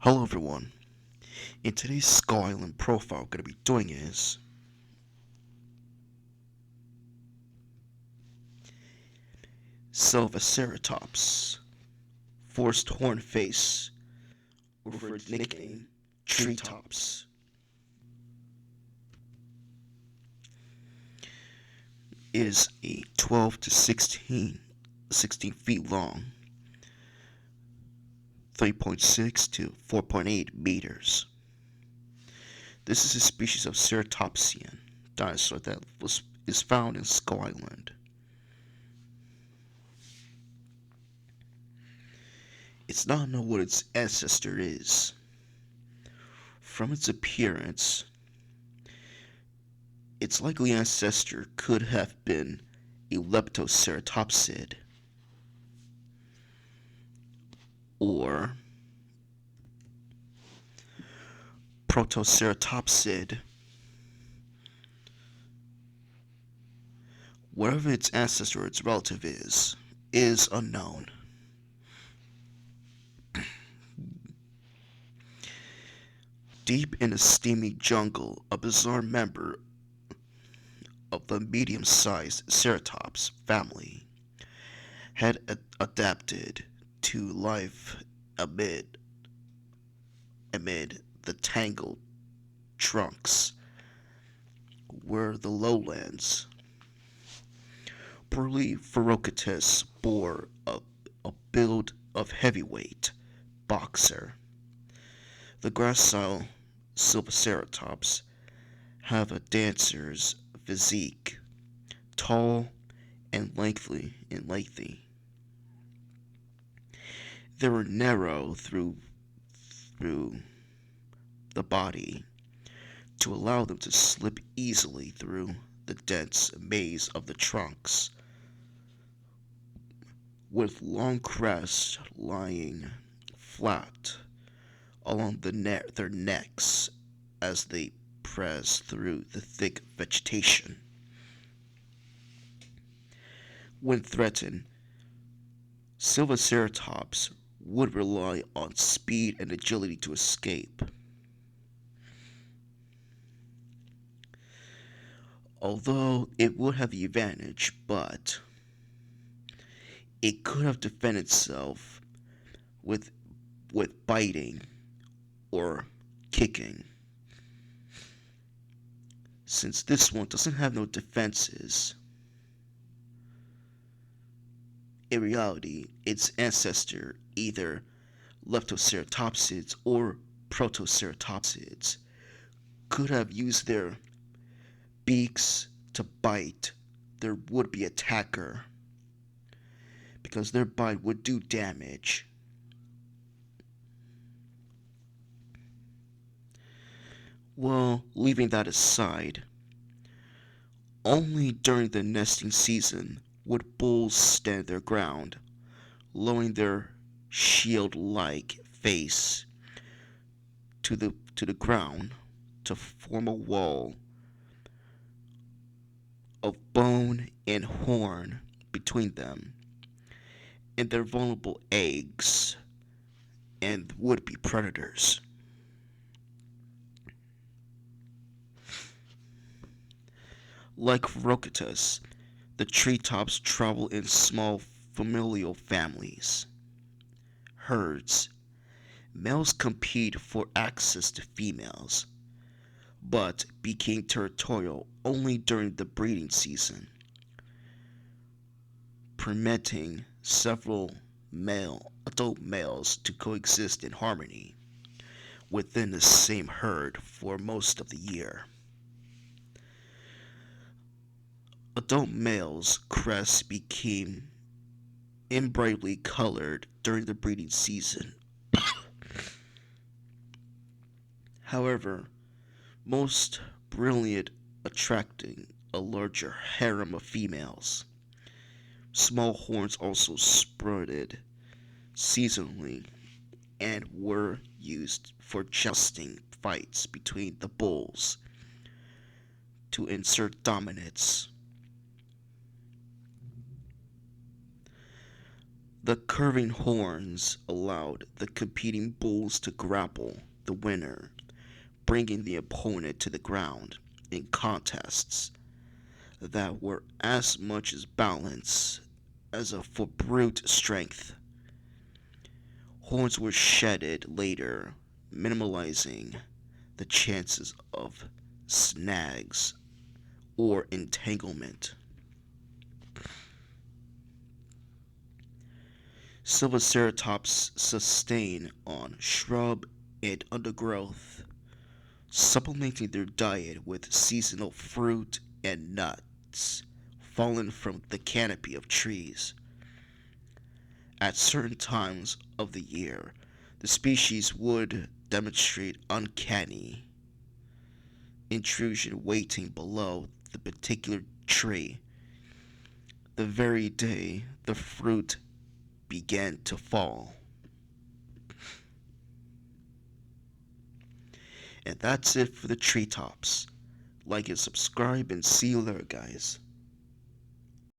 Hello everyone. In today's Skull Island profile, we're going to be doing is Sylvaceratops, forced horn face, or for its nickname, Treetops. Is a 12 to 16 feet long, 3.6 to 4.8 meters. This is a species of ceratopsian dinosaur that is found in Skull Island. It's not known what its ancestor is. From its appearance, its likely ancestor could have been a leptoceratopsid or protoceratopsid. Whatever its ancestor or its relative is unknown. Deep in a steamy jungle, a bizarre member of the medium-sized ceratops family had adapted to life amid the tangled trunks where the lowlands. Burly Ferocatus bore a build of heavyweight boxer. The gracile Sylvaceratops have a dancer's physique, tall and lengthy. They were narrow through the body to allow them to slip easily through the dense maze of the trunks, with long crests lying flat along their necks as they press through the thick vegetation. When threatened, Sylvaceratops would rely on speed and agility to escape. Although it would have the advantage, but it could have defended itself with biting or kicking. Since this one doesn't have no defenses, in reality, its ancestor, either leptoceratopsids or protoceratopsids, could have used their beaks to bite their would-be attacker, because their bite would do damage. Well, leaving that aside, only during the nesting season would bulls stand their ground, lowering their shield-like face to the ground to form a wall of bone and horn between them and their vulnerable eggs and would-be predators. Like Rocatus, the treetops travel in small familial families, herds. Males compete for access to females, but became territorial only during the breeding season, permitting several adult males to coexist in harmony within the same herd for most of the year. Adult males' crests became brightly colored during the breeding season. However, most brilliant, attracting a larger harem of females. Small horns also sprouted seasonally and were used for jousting fights between the bulls to insert dominance. The curving horns allowed the competing bulls to grapple the winner, bringing the opponent to the ground in contests that were as much as balance as for brute strength. Horns were shedded later, minimalizing the chances of snags or entanglement. Sylvaceratops sustain on shrub and undergrowth, supplementing their diet with seasonal fruit and nuts fallen from the canopy of trees. At certain times of the year, the species would demonstrate uncanny intrusion waiting below the particular tree the very day the fruit began to fall. And that's it for the treetops. Like and subscribe and see you later, guys.